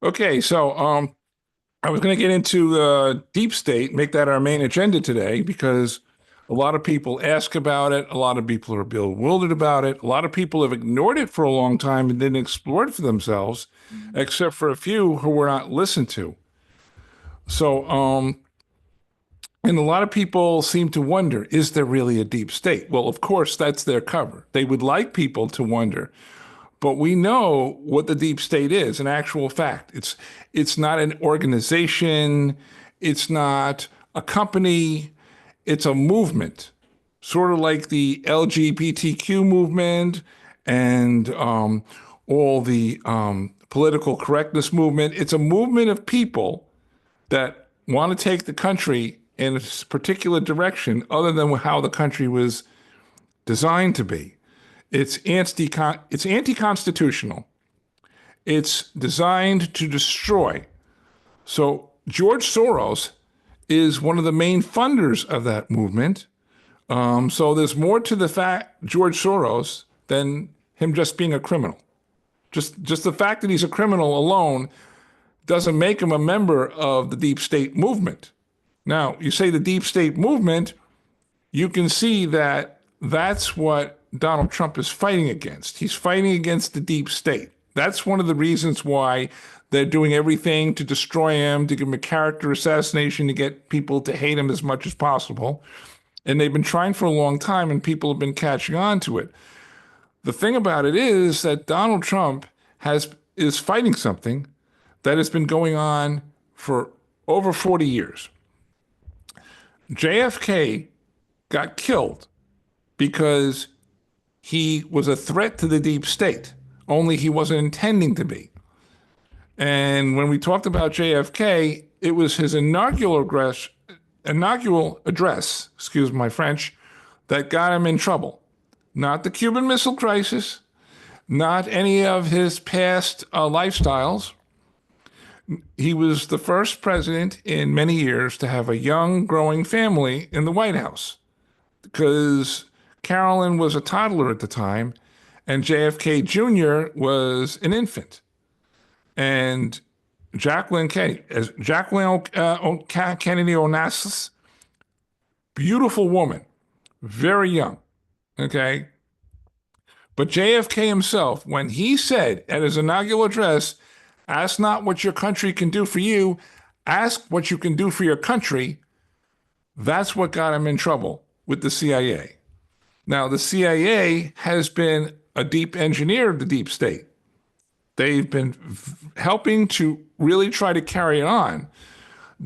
Okay, so I was going to get into the deep state, make that our main agenda today, because a lot of people ask about it. A lot of people are bewildered about it. A lot of people have ignored it for a long time and didn't explore it for themselves, except for a few who were not listened to. So, and a lot of people seem to wonder, is there really a deep state? Well, of course, that's their cover. They would like people to wonder. But we know what the deep state is, an actual fact. It's not an organization, it's not a company, it's a movement, sort of like the LGBTQ movement and all the political correctness movement. It's a movement of people that want to take the country in a particular direction other than how the country was designed to be. It's anti-constitutional. It's designed to destroy. So George Soros is one of the main funders of that movement. So there's more to the fact George Soros than him just being a criminal. Just the fact that he's a criminal alone doesn't make him a member of the deep state movement. Now, you say the deep state movement, you can see that that's what Donald Trump is fighting against. He's fighting against the deep state. That's one of the reasons why they're doing everything to destroy him, to give him a character assassination, to get people to hate him as much as possible. And they've been trying for a long time, and people have been catching on to it. The thing about it is that Donald Trump is fighting something that has been going on for over 40 years. JFK got killed because he was a threat to the deep state, only he wasn't intending to be. And when we talked about JFK, it was his inaugural address, excuse my French, that got him in trouble. Not the Cuban Missile Crisis, not any of his past lifestyles. He was the first president in many years to have a young, growing family in the White House because Carolyn was a toddler at the time, and JFK Jr. was an infant. And Jacqueline Kennedy Onassis, beautiful woman, very young. Okay. But JFK himself, when he said at his inaugural address, ask not what your country can do for you, ask what you can do for your country, that's what got him in trouble with the CIA. Now, the CIA has been a deep engineer of the deep state. They've been helping to really try to carry it on.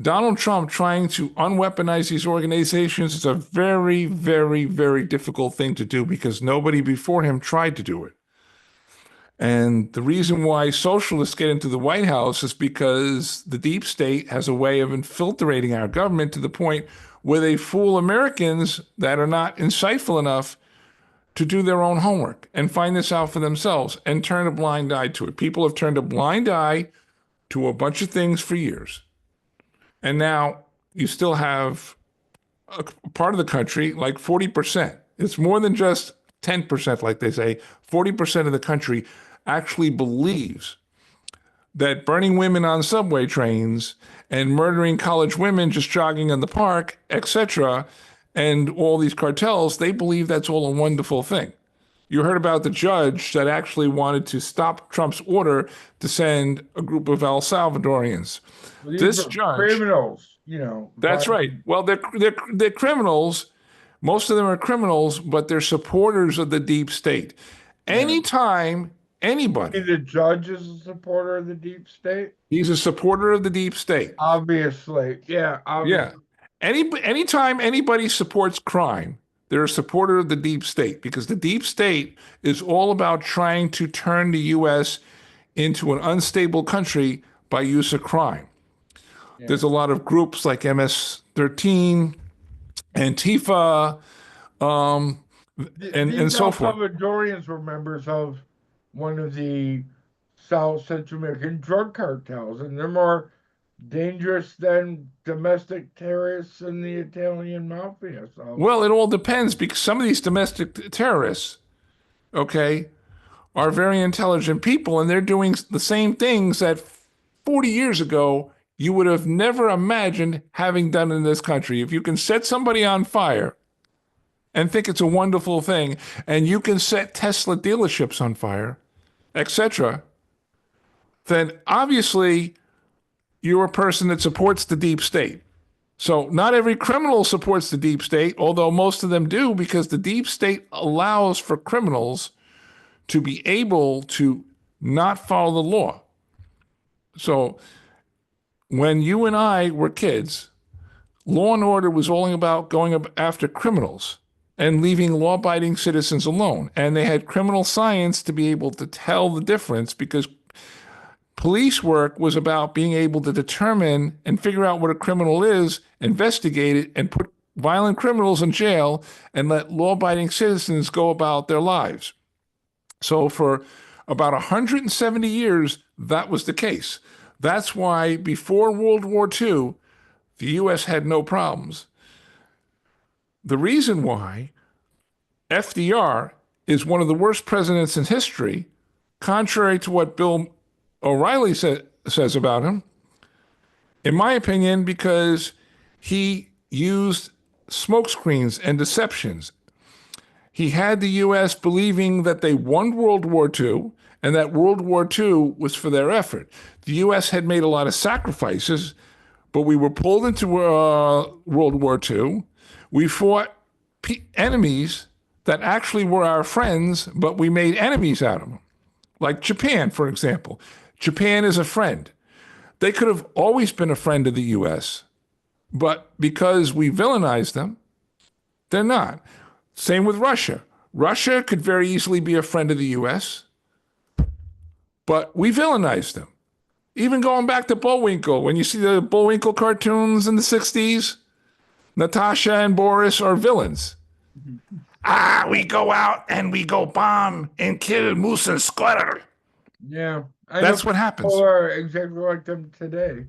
Donald Trump trying to unweaponize these organizations is a very, very, very difficult thing to do because nobody before him tried to do it. And the reason why socialists get into the White House is because the deep state has a way of infiltrating our government to the point where they fool Americans that are not insightful enough to do their own homework and find this out for themselves and turn a blind eye to it. People have turned a blind eye to a bunch of things for years. And now you still have a part of the country, like 40%. It's more than just 10%, like they say. 40% of the country actually believes that burning women on subway trains and murdering college women just jogging in the park, etc., and all these cartels, they believe that's all a wonderful thing. You heard about the judge that actually wanted to stop Trump's order to send a group of El Salvadorians. Well, these This are judge, criminals, that's right. Well, they're criminals. Most of them are criminals, but they're supporters of the deep state. yeah. Anytime anybody, The judge is a supporter of the deep state. he's a supporter of the deep state. Obviously, yeah, Yeah. obviously. Anytime anybody supports crime, they're a supporter of the deep state because the deep state is all about trying to turn the U.S. into an unstable country by use of crime. Yeah. There's a lot of groups like MS-13, Antifa, um, and These so El forth. Salvadorians were members of one of the South Central American drug cartels, and they're more dangerous than domestic terrorists in the Italian mafia. So Well, it all depends because some of these domestic terrorists, okay, are very intelligent people and they're doing the same things that 40 years ago you would have never imagined having done in this country. If you can set somebody on fire and think it's a wonderful thing, and you can set Tesla dealerships on fire, etc., then obviously you're a person that supports the deep state. So not every criminal supports the deep state, although most of them do, because the deep state allows for criminals to be able to not follow the law. So when you and I were kids, law and order was all about going after criminals and leaving law-abiding citizens alone. And they had criminal science to be able to tell the difference because police work was about being able to determine and figure out what a criminal is, investigate it, and put violent criminals in jail and let law-abiding citizens go about their lives. So for about 170 years, that was the case. That's why before World War II, the U.S. had no problems. The reason why FDR is one of the worst presidents in history, contrary to what Bill O'Reilly says about him, in my opinion, because he used smokescreens and deceptions. He had the U.S. believing that they won World War II and that World War II was for their effort. The U.S. had made a lot of sacrifices, but we were pulled into World War II. We fought enemies that actually were our friends, but we made enemies out of them. Like Japan, for example. Japan is a friend. They could have always been a friend of the U.S., but because we villainized them, they're not. Same with Russia. Russia could very easily be a friend of the U.S., but we villainized them. Even going back to Bullwinkle, when you see the Bullwinkle cartoons in the 60s, Natasha and Boris are villains. We go out and we go bomb and kill Moose and Squatter. yeah, That's what happens. People are exactly like them today.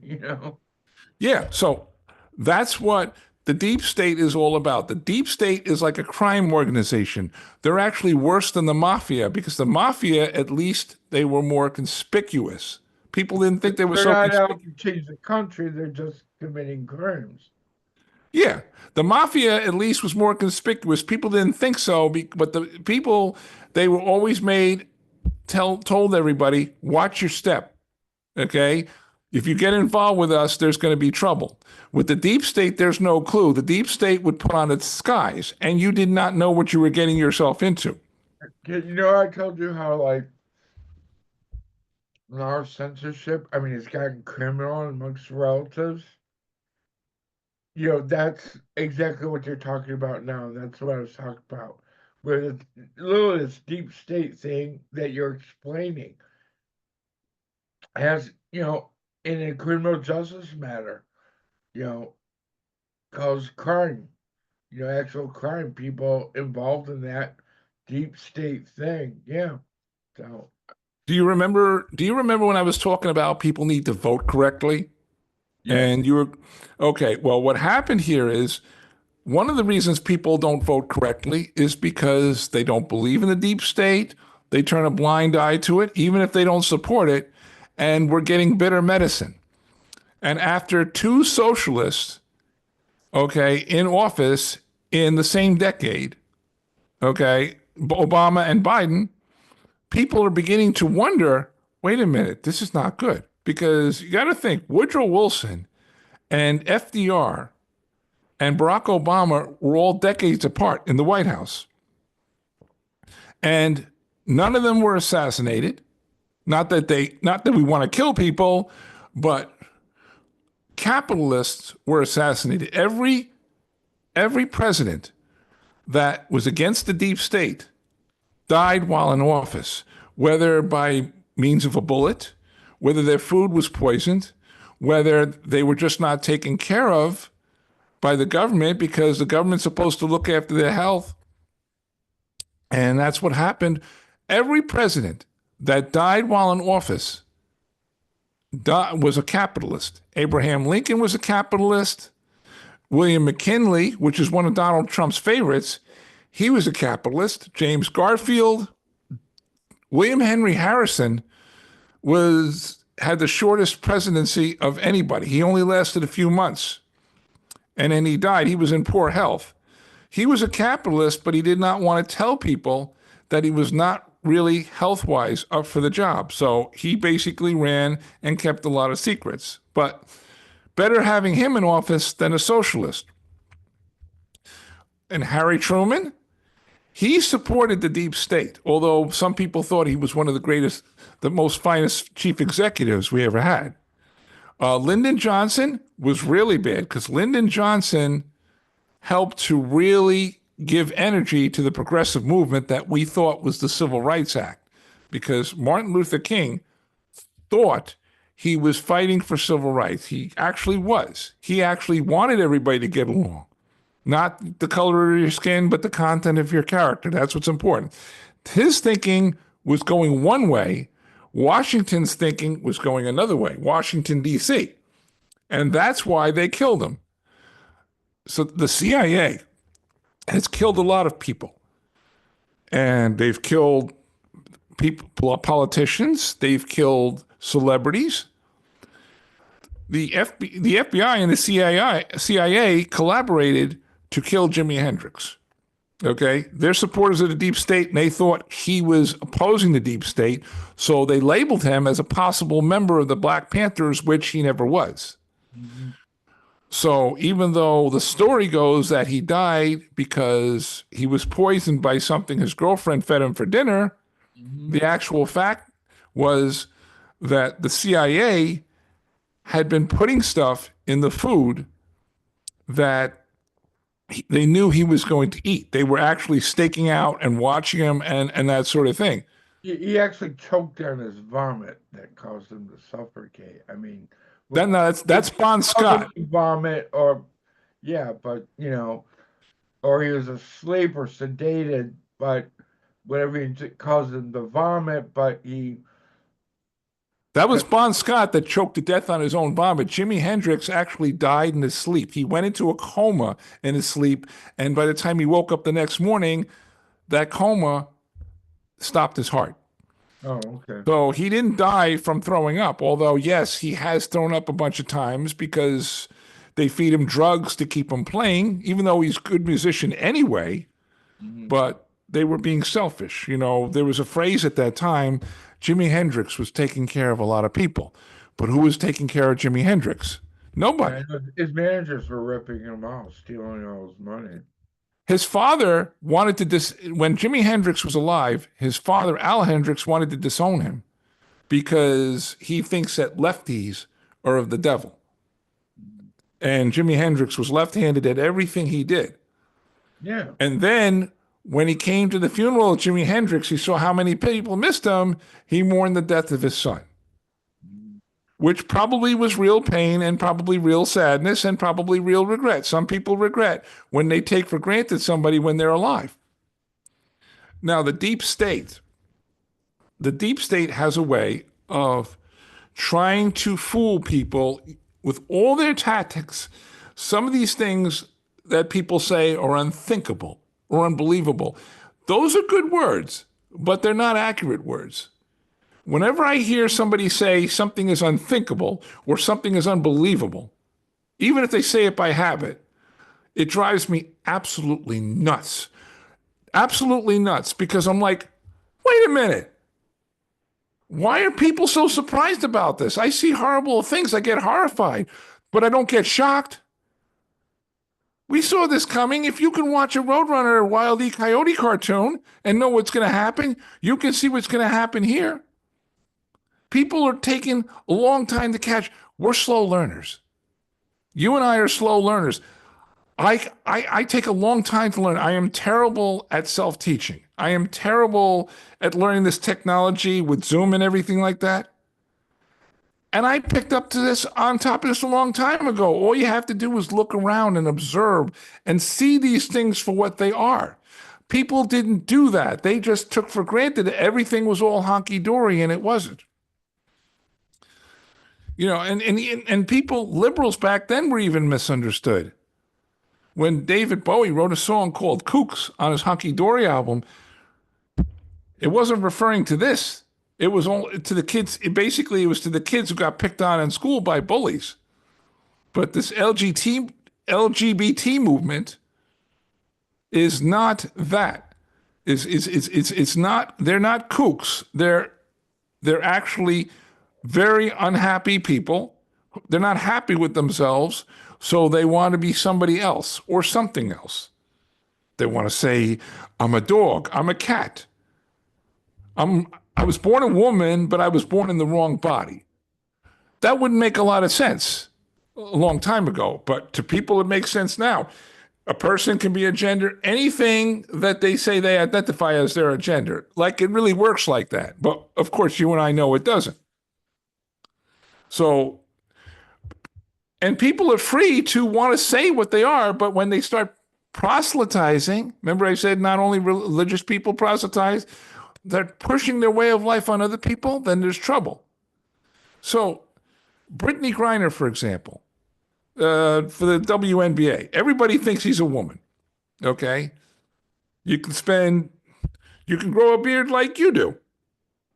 Yeah, so that's what the deep state is all about. The deep state is like a crime organization. They're actually worse than the mafia because the mafia, at least, they were more conspicuous. People didn't think they were They're so not out conspicuous. to change the country. They're just committing crimes. Yeah, the mafia at least was more conspicuous. People didn't think so, but the people, they were always told everybody, watch your step, okay? If you get involved with us, there's going to be trouble. With the deep state, there's no clue. The deep state would put on its disguise, and you did not know what you were getting yourself into. I told you how, like, our censorship, I mean, it's gotten criminal amongst relatives. That's exactly what you're talking about now. That's what I was talking about. Where it's literally this deep state thing that you're explaining has, in a criminal justice matter, you know, cause crime, actual crime, people involved in that deep state thing. Yeah. So, Do you remember when I was talking about people need to vote correctly? yeah. And you were okay. Well, what happened here is one of the reasons people don't vote correctly is because they don't believe in the deep state. They turn a blind eye to it, even if they don't support it. And we're getting bitter medicine. And after two socialists, okay, in office in the same decade, okay, Obama and Biden, people are beginning to wonder, wait a minute, this is not good. Because you got to think Woodrow Wilson and FDR and Barack Obama were all decades apart in the White House. And none of them were assassinated. Not that we want to kill people, but capitalists were assassinated. Every president that was against the deep state died while in office, whether by means of a bullet, whether their food was poisoned, whether they were just not taken care of by the government because the government's supposed to look after their health. And that's what happened. Every president that died while in office was a capitalist. Abraham Lincoln was a capitalist. William McKinley, which is one of Donald Trump's favorites, he was a capitalist. James Garfield, William Henry Harrison had the shortest presidency of anybody. He only lasted a few months, and then he died. He was in poor health. He was a capitalist, but he did not want to tell people that he was not really health-wise up for the job. So he basically ran and kept a lot of secrets. But better having him in office than a socialist. And Harry Truman, he supported the deep state, although some people thought he was one of the greatest, the most finest chief executives we ever had. Lyndon Johnson was really bad because Lyndon Johnson helped to really give energy to the progressive movement that we thought was the Civil Rights Act, because Martin Luther King thought he was fighting for civil rights. He actually was. He actually wanted everybody to get along. Not the color of your skin, but the content of your character. That's what's important. His thinking was going one way. Washington's thinking was going another way, Washington, D.C. And that's why they killed him. So the CIA has killed a lot of people. And they've killed people, politicians. They've killed celebrities. The FBI and the CIA collaborated to kill Jimi Hendrix. Okay? They're supporters of the deep state, and they thought he was opposing the deep state, so they labeled him as a possible member of the Black Panthers, which he never was. Mm-hmm. So even though the story goes that he died because he was poisoned by something his girlfriend fed him for dinner, mm-hmm. the actual fact was that the CIA had been putting stuff in the food that they knew he was going to eat. They were actually staking out and watching him and that sort of thing. He actually choked on his vomit that caused him to suffocate. I mean, that's Bon Scott. Vomit, or yeah, but or he was asleep or sedated, but whatever caused him to vomit, but he. That was Bon Scott that choked to death on his own vomit. Jimi Hendrix actually died in his sleep. He went into a coma in his sleep, and by the time he woke up the next morning, that coma stopped his heart. Oh, okay. So he didn't die from throwing up, although, yes, he has thrown up a bunch of times because they feed him drugs to keep him playing, even though he's a good musician anyway. Mm-hmm. But they were being selfish. There was a phrase at that time, Jimi Hendrix was taking care of a lot of people. But who was taking care of Jimi Hendrix? Nobody. His managers were ripping him off, stealing all his money. His father wanted to when Jimi Hendrix was alive, his father, Al Hendrix, wanted to disown him because he thinks that lefties are of the devil. And Jimi Hendrix was left-handed at everything he did. Yeah. And then when he came to the funeral of Jimi Hendrix, he saw how many people missed him. He mourned the death of his son, which probably was real pain and probably real sadness and probably real regret. Some people regret when they take for granted somebody when they're alive. Now, the deep state has a way of trying to fool people with all their tactics. Some of these things that people say are unthinkable or unbelievable. Those are good words, but they're not accurate words. Whenever I hear somebody say something is unthinkable or something is unbelievable, even if they say it by habit, it drives me absolutely nuts. Absolutely nuts, because I'm like, wait a minute. Why are people so surprised about this? I see horrible things. I get horrified, but I don't get shocked. We saw this coming. If you can watch a Roadrunner or Wile E. Coyote cartoon and know what's going to happen, you can see what's going to happen here. People are taking a long time to catch. We're slow learners. You and I are slow learners. I take a long time to learn. I am terrible at self-teaching. I am terrible at learning this technology with Zoom and everything like that. And I picked up to this on top of this a long time ago. All you have to do is look around and observe and see these things for what they are. People didn't do that. They just took for granted that everything was all honky-dory, and it wasn't. You know, and people, liberals back then were even misunderstood. When David Bowie wrote a song called Kooks on his Hunky Dory album, it wasn't referring to this. It was only to the kids. Basically, it was to the kids who got picked on in school by bullies. But this LGBT movement is not that. It's not. They're not kooks. They're actually very unhappy people. They're not happy with themselves, so they want to be somebody else or something else. They want to say, "I'm a dog. I'm a cat. I was born a woman, but I was born in the wrong body." That wouldn't make a lot of sense a long time ago, but to people it makes sense now. A person can be a gender, anything that they say they identify as their gender. Like it really works like that. But of course, you and I know it doesn't. So, and people are free to want to say what they are, but when they start proselytizing, remember I said not only religious people proselytize, they're pushing their way of life on other people, then there's trouble. So, Brittany Griner, for example, for the WNBA, everybody thinks he's a woman. Okay, you can spend, you can grow a beard like you do,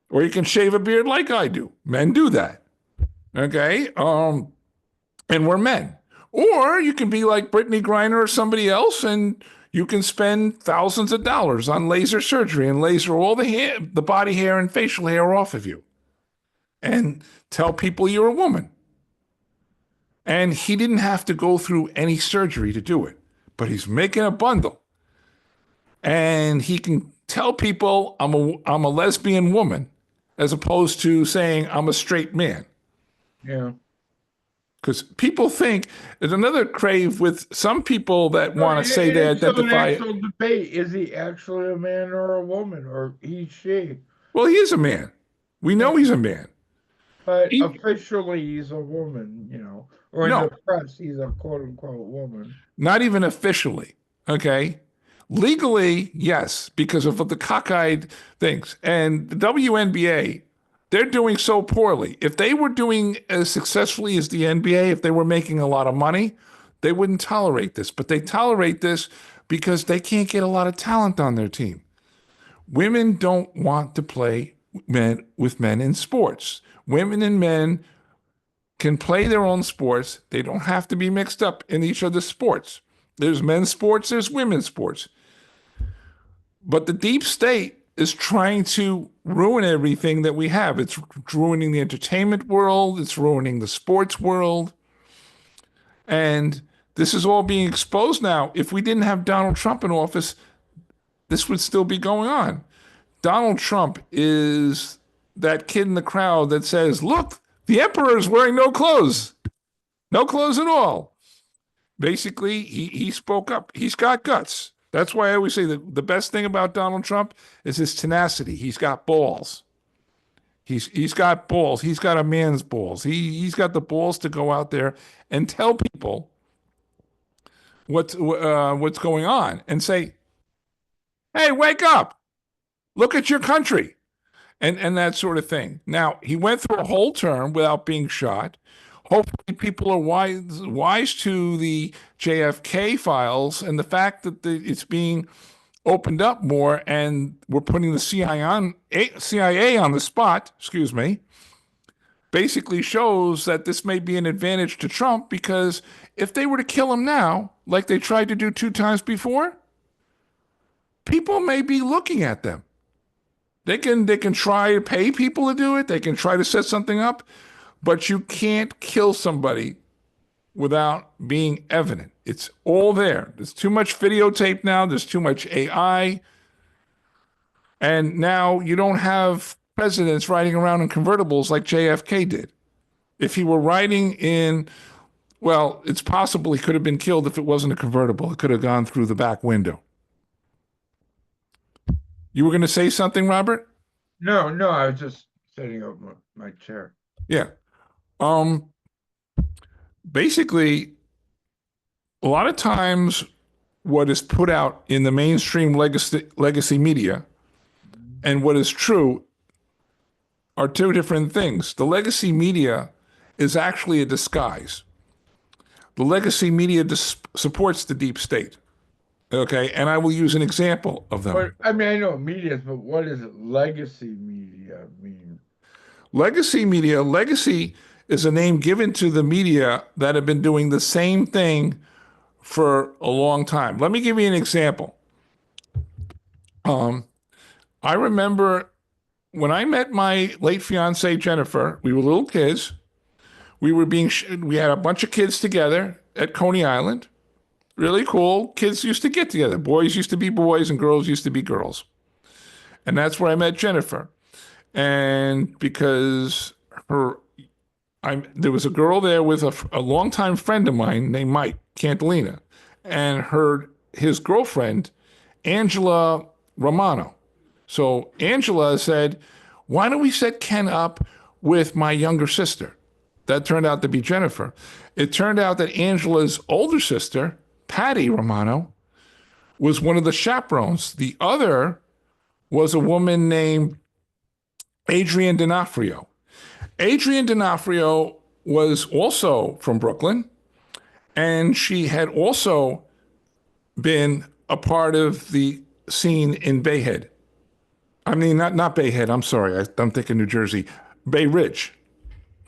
or you can shave a beard like I do. Men do that. Okay, and we're men. Or you can be like Brittany Griner or somebody else, and you can spend thousands of dollars on laser surgery and laser all the hair, the body hair and facial hair off of you, and tell people you're a woman. And he didn't have to go through any surgery to do it, but he's making a bundle. And he can tell people I'm a lesbian woman as opposed to saying I'm a straight man. Yeah. Because people think there's another crave with some people that No, want to say they it's an identify. actual debate. Is he actually a man or a woman, or he, she? Well, he is a man. We know he's a man. But He, officially, he's a woman, or in the no, press, he's a quote unquote woman. not even officially. Okay. Legally, yes, because of the cockeyed things. And the WNBA, they're doing so poorly. If they were doing as successfully as the NBA, if they were making a lot of money, they wouldn't tolerate this. But they tolerate this because they can't get a lot of talent on their team. Women don't want to play men with men in sports. Women and men can play their own sports. They don't have to be mixed up in each other's sports. There's men's sports, there's women's sports. But the deep state is trying to ruin everything that we have. It's ruining the entertainment world, it's ruining the sports world. And this is all being exposed now. If we didn't have Donald Trump in office, this would still be going on. Donald Trump is that kid in the crowd that says, look, the emperor is wearing no clothes, no clothes at all. Basically, he spoke up. He's got guts. That's why I always say that the best thing about Donald Trump is his tenacity. He's got balls. He's got balls. He's got a man's balls. He's got the balls to go out there and tell people what's going on and say, "Hey, wake up! Look at your country," and that sort of thing. Now he went through a whole term without being shot. Hopefully, people are wise to the JFK files and the fact that it's being opened up more, and we're putting the CIA on the spot. Excuse me. Basically shows that this may be an advantage to Trump because if they were to kill him now, like they tried to do 2 times before, people may be looking at them. They can try to pay people to do it. They can try to set something up, but you can't kill somebody without being evident. It's all there. There's too much videotape now. There's too much AI. And now you don't have presidents riding around in convertibles like JFK did. If he were riding in, well, it's possible he could have been killed if it wasn't a convertible. It could have gone through the back window. You were going to say something, Robert? No, I was just setting up my chair. Yeah. Um, Basically, a lot of times what is put out in the mainstream legacy media and what is true are two different things. The legacy media is actually a disguise. The legacy media supports the deep state. Okay, and I will use an example of them. But I mean, I know media, but what does legacy media mean? Legacy is a name given to the media that have been doing the same thing for a long time. Let me give you an example. I remember when I met my late fiancee Jennifer, we were little kids. We had a bunch of kids together at Coney Island. Really cool. Kids used to get together. Boys used to be boys and girls used to be girls. And that's where I met Jennifer. And because there was a girl there with a longtime friend of mine named Mike Cantalina, and his girlfriend, Angela Romano. So Angela said, "Why don't we set Ken up with my younger sister?" That turned out to be Jennifer. It turned out that Angela's older sister, Patty Romano, was one of the chaperones. The other was a woman named Adrienne D'Onofrio. Adrienne D'Onofrio was also from Brooklyn, and she had also been a part of the scene in Bayhead. I mean, not Bayhead, I'm sorry. I'm thinking New Jersey. Bay Ridge.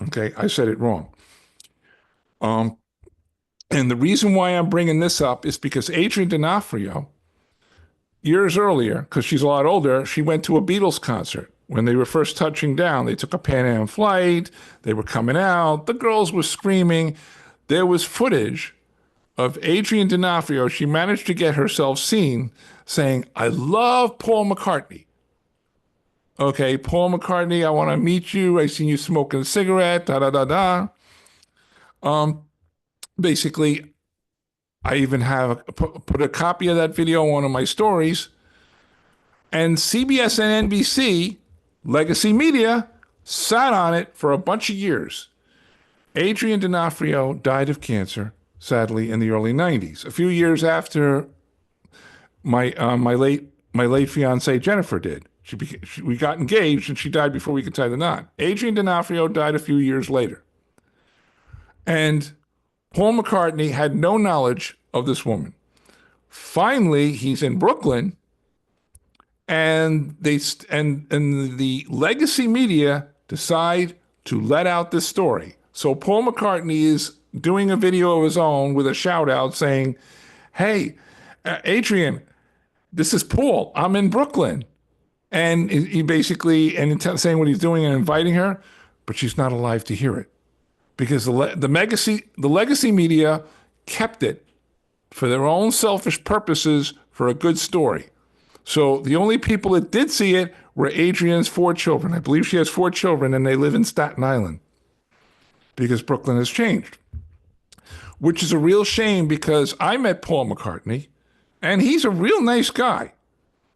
Okay, I said it wrong. And the reason why I'm bringing this up is because Adrienne D'Onofrio, years earlier, because she's a lot older, she went to a Beatles concert. When they were first touching down, they took a Pan Am flight. They were coming out. The girls were screaming. There was footage of Adrienne D'Onofrio. She managed to get herself seen saying, "I love Paul McCartney." Okay, Paul McCartney, I want to meet you. I seen you smoking a cigarette, da da da da. Basically, I even have put a copy of that video on one of my stories. And CBS and NBC, legacy media, sat on it for a bunch of years. Adrienne D'Onofrio died of cancer, sadly, in the early 90s, a few years after my late fiancee Jennifer did. We got engaged and she died before we could tie the knot. Adrienne D'Onofrio died a few years later. And Paul McCartney had no knowledge of this woman. Finally, he's in Brooklyn, and the legacy media decide to let out this story. So Paul McCartney is doing a video of his own with a shout out saying, "Hey, Adrienne, this is Paul. I'm in Brooklyn." And he basically, saying what he's doing and inviting her, but she's not alive to hear it because the legacy media kept it for their own selfish purposes for a good story. So the only people that did see it were Adrienne's 4 children. I believe she has 4 children and they live in Staten Island because Brooklyn has changed, which is a real shame because I met Paul McCartney and he's a real nice guy.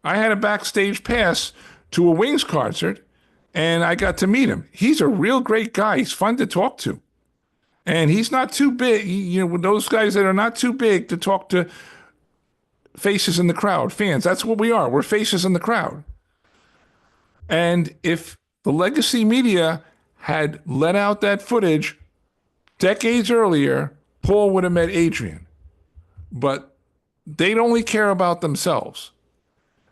I had a backstage pass to a Wings concert and I got to meet him. He's a real great guy. He's fun to talk to. And he's not too big. Those guys that are not too big to talk to faces in the crowd, fans. That's what we are. We're faces in the crowd. And if the legacy media had let out that footage decades earlier, Paul would have met Adrienne. But they'd only care about themselves.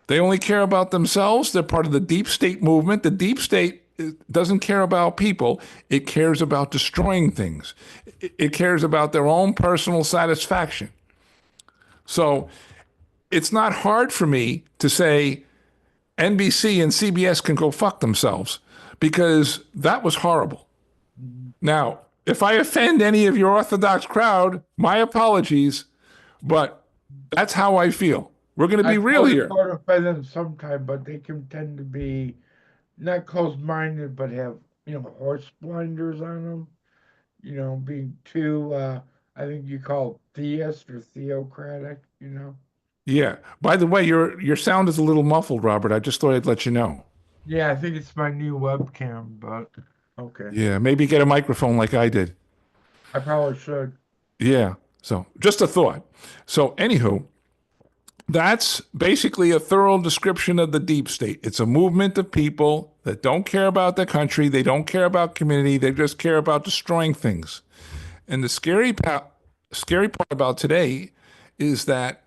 They only care about themselves. They're part of the deep state movement. The deep state doesn't care about people. It cares about destroying things. It cares about their own personal satisfaction. So it's not hard for me to say NBC and CBS can go fuck themselves because that was horrible. Now, if I offend any of your Orthodox crowd, my apologies, but that's how I feel. We're going to be real here. I notify them sometime, but they can tend to be not closed-minded, but have horse blinders on them. Being too I think you call it theist or theocratic. Yeah. By the way, your sound is a little muffled, Robert. I just thought I'd let you know. Yeah, I think it's my new webcam, but okay. Yeah, maybe get a microphone like I did. I probably should. Yeah. So just a thought. So anywho, That's basically a thorough description of the deep state. It's a movement of people that don't care about their country, they don't care about community, they just care about destroying things. And the scary part about today is that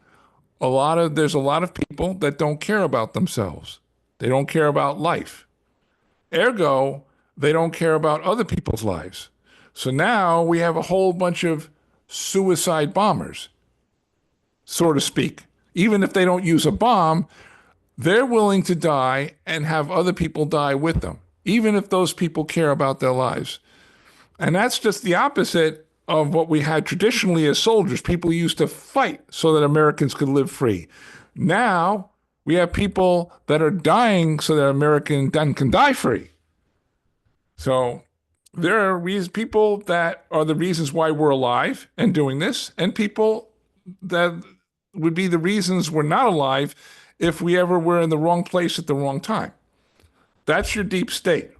there's a lot of people that don't care about themselves. They don't care about life. Ergo, they don't care about other people's lives. So now we have a whole bunch of suicide bombers, so to speak. Even if they don't use a bomb, they're willing to die and have other people die with them, even if those people care about their lives. And that's just the opposite of what we had traditionally as soldiers. People used to fight so that Americans could live free. Now we have people that are dying so that Americans can die free. So there are people that are the reasons why we're alive and doing this, and people that would be the reasons we're not alive if we ever were in the wrong place at the wrong time. That's your deep state.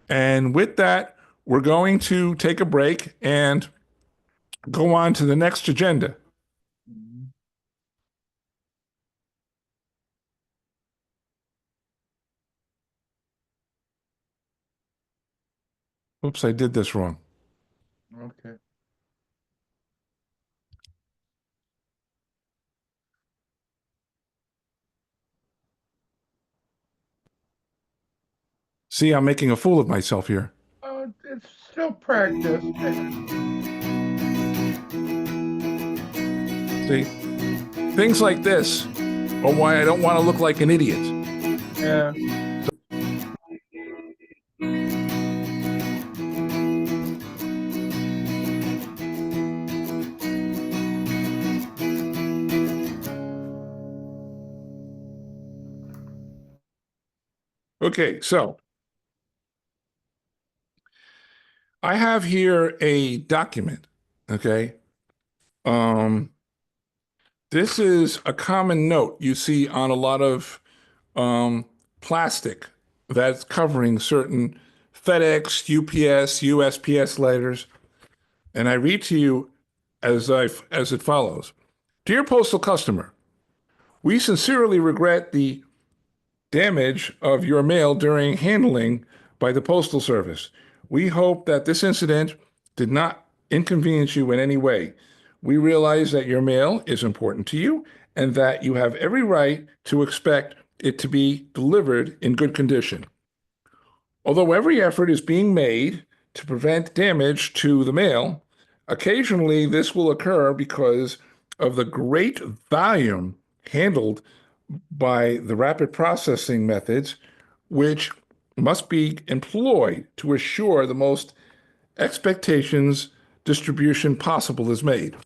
And with that, we're going to take a break and go on to the next agenda. Mhm. Oops, I did this wrong. Okay. See, I'm making a fool of myself here. It's still practice. See, things like this are why I don't want to look like an idiot. Yeah. Okay, so I have here a document. Okay. Um, this is a common note you see on a lot of um, plastic that's covering certain FedEx, UPS, USPS letters. And I read to you as it follows. Dear postal customer, we sincerely regret the damage of your mail during handling by the Postal Service. We hope that this incident did not inconvenience you in any way. We realize that your mail is important to you and that you have every right to expect it to be delivered in good condition. Although every effort is being made to prevent damage to the mail, occasionally this will occur because of the great volume handled by the rapid processing methods, which must be employed to assure the most expectations distribution possible is made.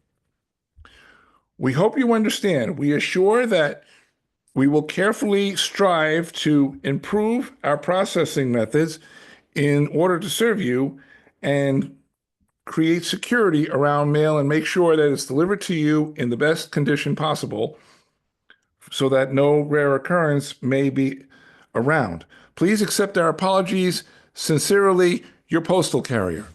We hope you understand. We assure that we will carefully strive to improve our processing methods in order to serve you and create security around mail and make sure that it's delivered to you in the best condition possible so that no rare occurrence may be around. Please accept our apologies. Sincerely, your postal carrier.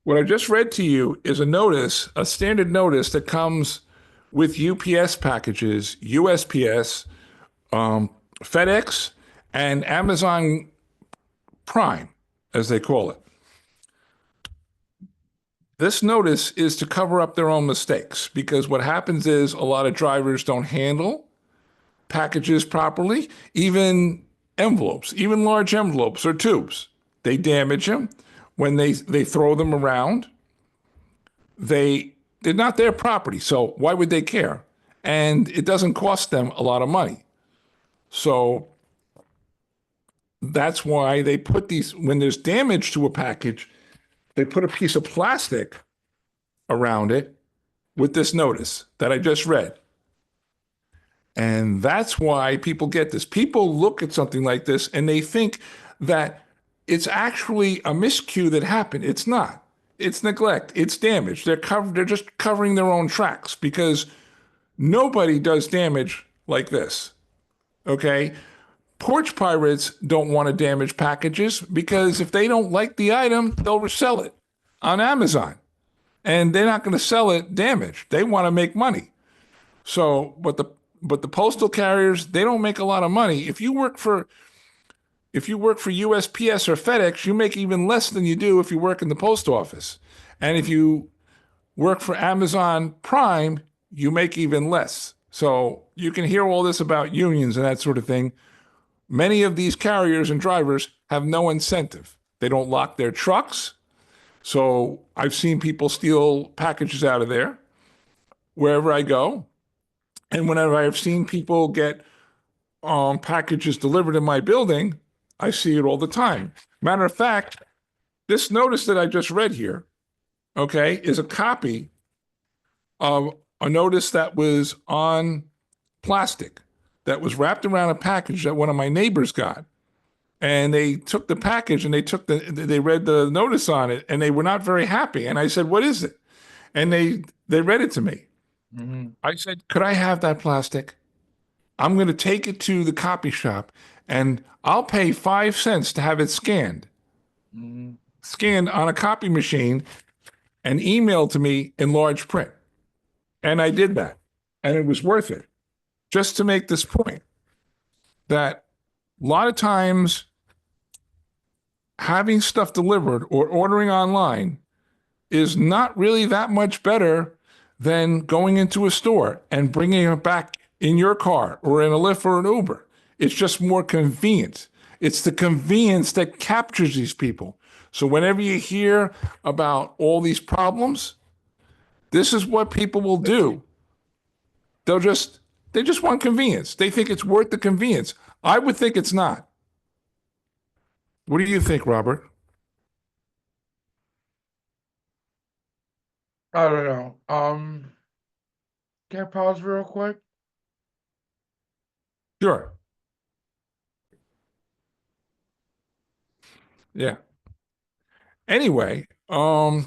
What I just read to you is a notice, a standard notice that comes with UPS packages, USPS, FedEx, and Amazon Prime, as they call it. This notice is to cover up their own mistakes because what happens is a lot of drivers don't handle packages properly, even envelopes, even large envelopes or tubes. They damage them when they throw them around. They're not their property, so why would they care? And it doesn't cost them a lot of money. So that's why they put these, when there's damage to a package, they put a piece of plastic around it with this notice that I just read. And that's why people get this. People look at something like this and they think that it's actually a miscue that happened. It's not. It's neglect. It's damage. They're just covering their own tracks because nobody does damage like this. Okay? Porch pirates don't want to damage packages because if they don't like the item, they'll resell it on Amazon. And they're not going to sell it damaged. They want to make money. So, but the postal carriers, they don't make a lot of money. If you work for USPS or FedEx, you make even less than you do if you work in the post office. And if you work for Amazon Prime, you make even less. So you can hear all this about unions and that sort of thing. Many of these carriers and drivers have no incentive. They don't lock their trucks. So I've seen people steal packages out of there wherever I go. And whenever I've seen people get packages delivered in my building, I see it all the time. Matter of fact, this notice that I just read here, okay, is a copy of a notice that was on plastic that was wrapped around a package that one of my neighbors got. And they took the package and they read the notice on it and they were not very happy. And I said, "What is it?" And they read it to me. Mm-hmm. I said, "Could I have that plastic? I'm going to take it to the copy shop and I'll pay 5 cents to have it Mm-hmm. scanned on a copy machine and emailed to me in large print." And I did that. And it was worth it just to make this point that a lot of times having stuff delivered or ordering online is not really that much better than going into a store and bringing it back in your car or in a Lyft or an Uber. It's just more convenient. It's the convenience that captures these people. So whenever you hear about all these problems, this is what people will do. They just want convenience. They think it's worth the convenience. I would think it's not. What do you think, Robert? I don't know. Can I pause real quick? Sure. Yeah. Anyway, I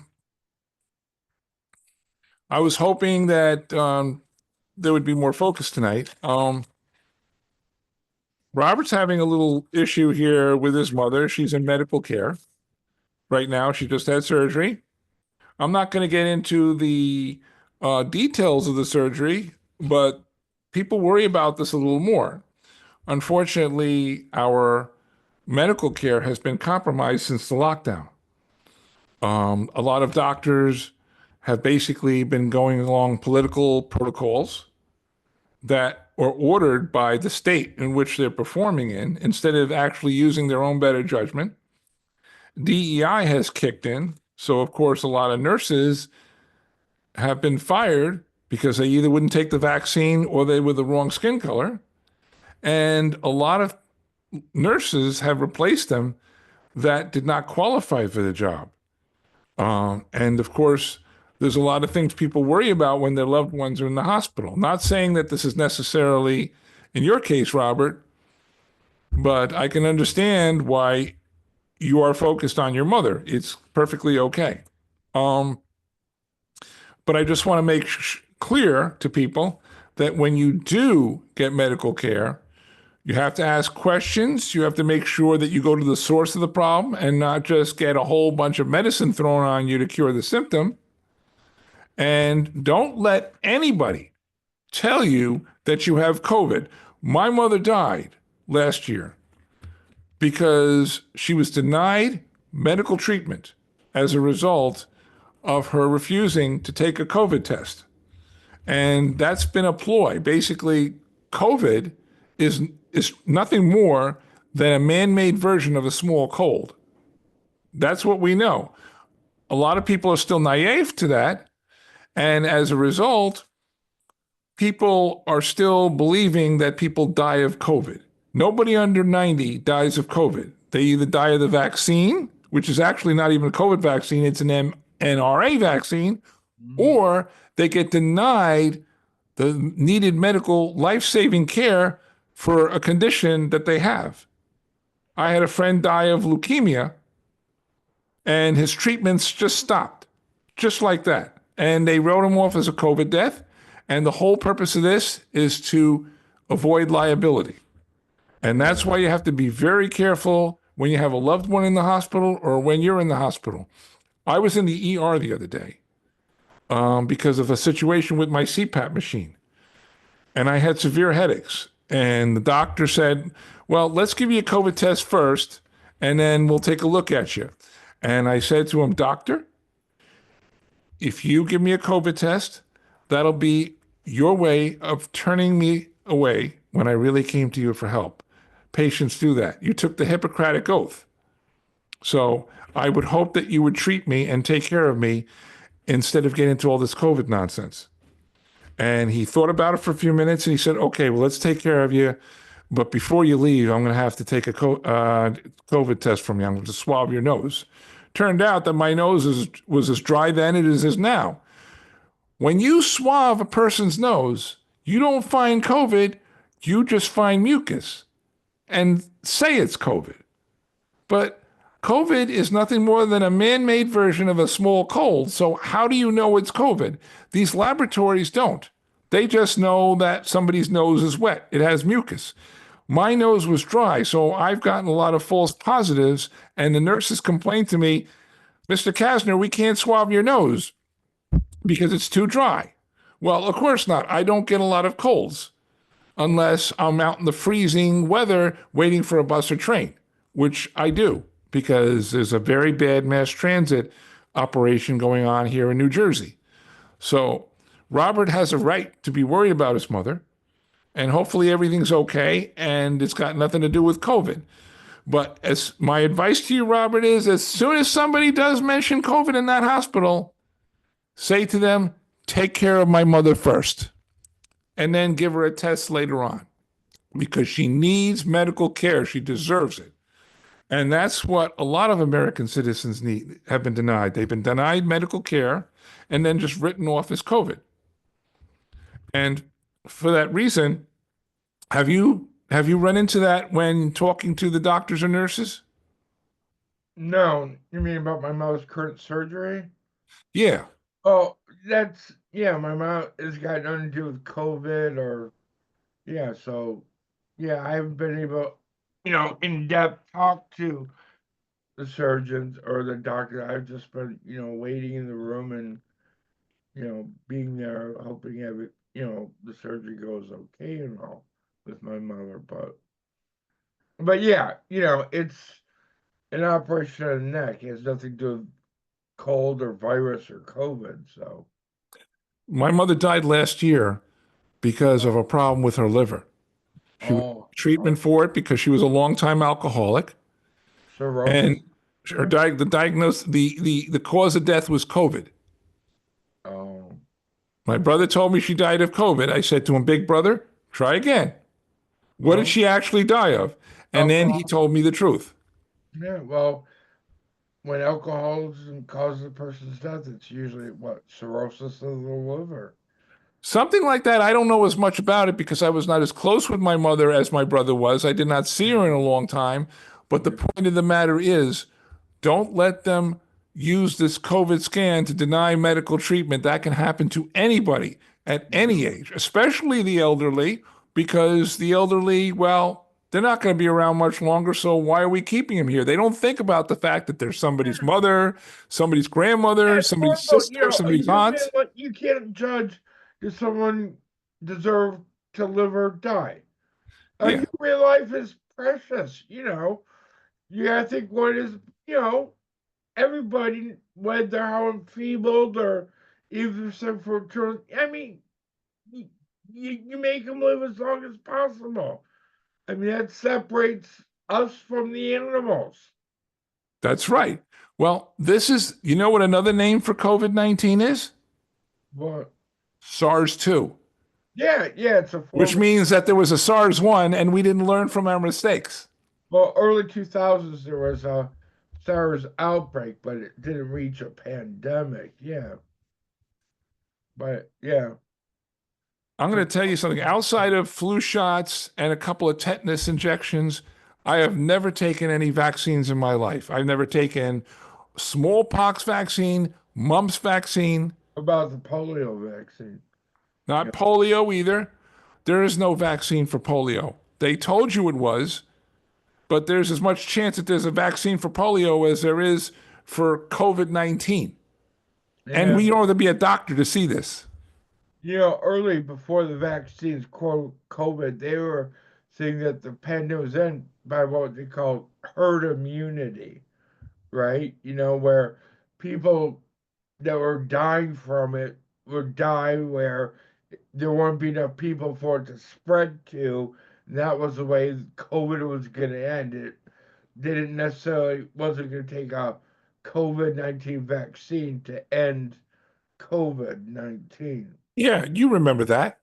was hoping that there would be more focus tonight. Robert's having a little issue here with his mother. She's in medical care right now. She just had surgery. I'm not going to get into the details of the surgery, but people worry about this a little more. Unfortunately, our medical care has been compromised since the lockdown. A lot of doctors have basically been going along political protocols that are ordered by the state in which they're performing in instead of actually using their own better judgment. DEI has kicked in. So, of course, a lot of nurses have been fired because they either wouldn't take the vaccine or they were the wrong skin color. And a lot of nurses have replaced them that did not qualify for the job. And of course, there's a lot of things people worry about when their loved ones are in the hospital. Not saying that this is necessarily in your case, Robert, but I can understand why you are focused on your mother. It's perfectly okay. Um, but I just want to make clear to people that when you do get medical care, you have to ask questions. You have to make sure that you go to the source of the problem and not just get a whole bunch of medicine thrown on you to cure the symptom. And don't let anybody tell you that you have COVID. My mother died last year because she was denied medical treatment as a result of her refusing to take a COVID test. And that's been a ploy. Basically, COVID is nothing more than a man-made version of a small cold. That's what we know. A lot of people are still naive to that. And as a result, people are still believing that people die of COVID. Nobody under 90 dies of COVID. They either die of the vaccine, which is actually not even a COVID vaccine, it's an mRNA vaccine, or they get denied the needed medical life-saving care for a condition that they have. I had a friend die of leukemia, and his treatments just stopped, just like that. And they wrote him off as a COVID death. And the whole purpose of this is to avoid liability. And that's why you have to be very careful when you have a loved one in the hospital or when you're in the hospital. I was in the ER the other day because of a situation with my CPAP machine. and I had severe headaches. And the doctor said, well, let's give you a COVID test first, and then we'll take a look at you. And I said to him, Doctor, if you give me a COVID test, that'll be your way of turning me away when I really came to you for help. Patients do that. You took the Hippocratic Oath. So I would hope that you would treat me and take care of me instead of getting into all this COVID nonsense. And he thought about it for a few minutes and he said, okay, well, let's take care of you. But before you leave, I'm going to have to take a COVID test from you. I'm going to swab your nose. Turned out that my was as dry then as it is now. When you swab a person's nose, you don't find COVID, you just find mucus and say it's COVID. But COVID is nothing more than a man-made version of a small cold. So how do you know it's COVID? These laboratories don't. They just know that somebody's nose is wet. It has mucus. My nose was dry, so I've gotten a lot of false positives, and the nurses complained to me, Mr. Kasner, we can't swab your nose because it's too dry. Well, of course not. I don't get a lot of colds unless I'm out in the freezing weather waiting for a bus or train, which I do because there's a very bad mass transit operation going on here in New Jersey. So Robert has a right to be worried about his mother, and hopefully everything's okay and it's got nothing to do with COVID. But as my advice to you, Robert, is as soon as somebody does mention COVID in that hospital, say to them, take care of my mother first, and then give her a test later on because she needs medical care. She deserves it. And that's what a lot of American citizens have been denied. They've been denied medical care and then just written off as COVID. And for that reason, have you run into that when talking to the doctors or nurses? No, you mean about my mother's current surgery? Yeah. Oh, yeah, my mom has got nothing to do with COVID or, yeah, so, yeah, I haven't been able, in depth talk to the surgeons or the doctor. I've just been, waiting in the room and, being there, hoping the surgery goes okay and all with my mother. But yeah, it's an operation on the neck. It has nothing to do with cold or virus or COVID. So, My mother died last year because of a problem with her liver. She was oh, treatment for it because she was a longtime alcoholic, and cirrhosis. the cause of death was COVID. Oh, My brother told me she died of COVID. I said to him, Big brother, try again. What did well, she actually die of? And then he alcohol. told me the truth. Yeah, well, when alcoholism causes a person's death, it's usually what, cirrhosis of the liver. Something like that. I don't know as much about it because I was not as close with my mother as my brother was. I did not see her in a long time. But the point of the matter is, don't let them use this COVID scan to deny medical treatment. That can happen to anybody at any age, especially the elderly, because the elderly, well, they're not going to be around much longer. So why are we keeping them here? They don't think about the fact that there's somebody's mother, somebody's grandmother, That's somebody's horrible. sister, A somebody's human, aunt. like, you can't judge does someone deserve to live or die. A Yeah, human life is precious. You gotta think what is, everybody, whether how enfeebled or even some for children. I mean, you make them live as long as possible. I mean, that separates us from the animals. that's right. Well, you know what another name for COVID-19 is? But SARS-2, yeah, yeah, it's a which form. means that there was a SARS-1 and we didn't learn from our mistakes. Well, early 2000s there was a SARS outbreak, but it didn't reach a pandemic. Yeah, but yeah, I'm going to tell you something. Outside of flu shots and a couple of tetanus injections, I have never taken any vaccines in my life. I've never taken smallpox vaccine, mumps vaccine, about the polio vaccine. Yeah, not polio either. There is no vaccine for polio. They told you it was, but there's as much chance that there's a vaccine for polio as there is for COVID-19. And yeah, we don't have to be a doctor to see this. early before the vaccines, quote COVID, they were saying that the pandemic was in by what they call herd immunity, right? Where people that were dying from it would die where there won't be enough people for it to spread to. And that was the way COVID was going to end. It didn't necessarily wasn't going to take a COVID-19 vaccine to end COVID-19. Yeah, you remember that.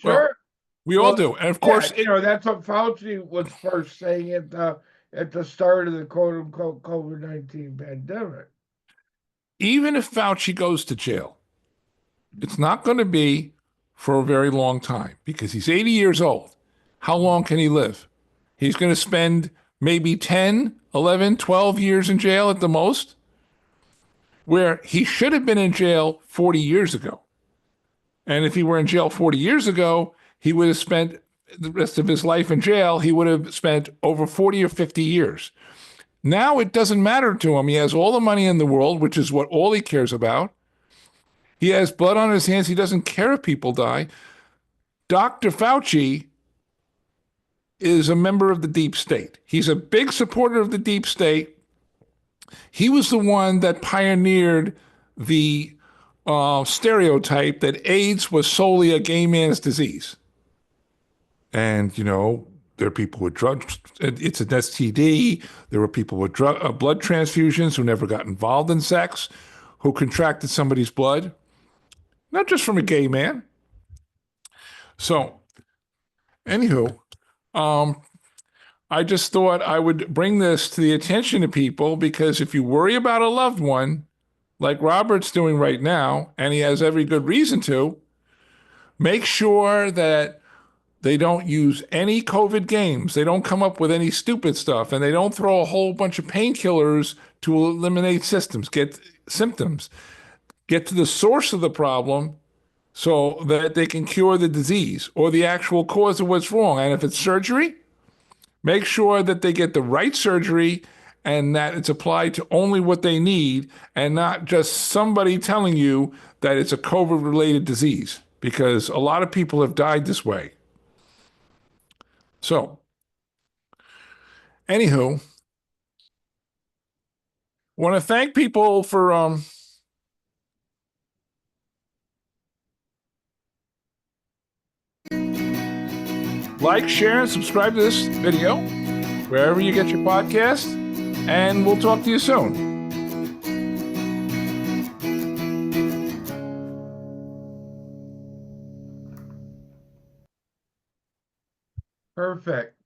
Well, Sure. we all Well, do. And of yeah, course, it, that's what Fauci was first saying at the start of the quote unquote COVID-19 pandemic. even if Fauci goes to jail, it's not going to be for a very long time because he's 80 years old. How long can he live? He's going to spend maybe 10, 11, 12 years in jail at the most, where he should have been in jail 40 years ago. And if he were in jail 40 years ago, he would have spent the rest of his life in jail. He would have spent over 40 or 50 years. Now it doesn't matter to him. He has all the money in the world, which is what all he cares about. He has blood on his hands. He doesn't care if people die. Dr. Fauci is a member of the deep state. He's a big supporter of the deep state. He was the one that pioneered the stereotype that AIDS was solely a gay man's disease. And, there are people with drugs. It's an STD. There were people with blood transfusions who never got involved in sex, who contracted somebody's blood, not just from a gay man. So, anywho, I just thought I would bring this to the attention of people because if you worry about a loved one, like Robert's doing right now, and he has every good reason to, make sure that they don't use any COVID games. They don't come up with any stupid stuff, and they don't throw a whole bunch of painkillers to eliminate symptoms. Get to the source of the problem so that they can cure the disease or the actual cause of what's wrong. And if it's surgery, make sure that they get the right surgery and that it's applied to only what they need and not just somebody telling you that it's a COVID related disease, because a lot of people have died this way. So, anywho, want to thank people for like, share, and subscribe to this video wherever you get your podcast, and we'll talk to you soon. Perfect.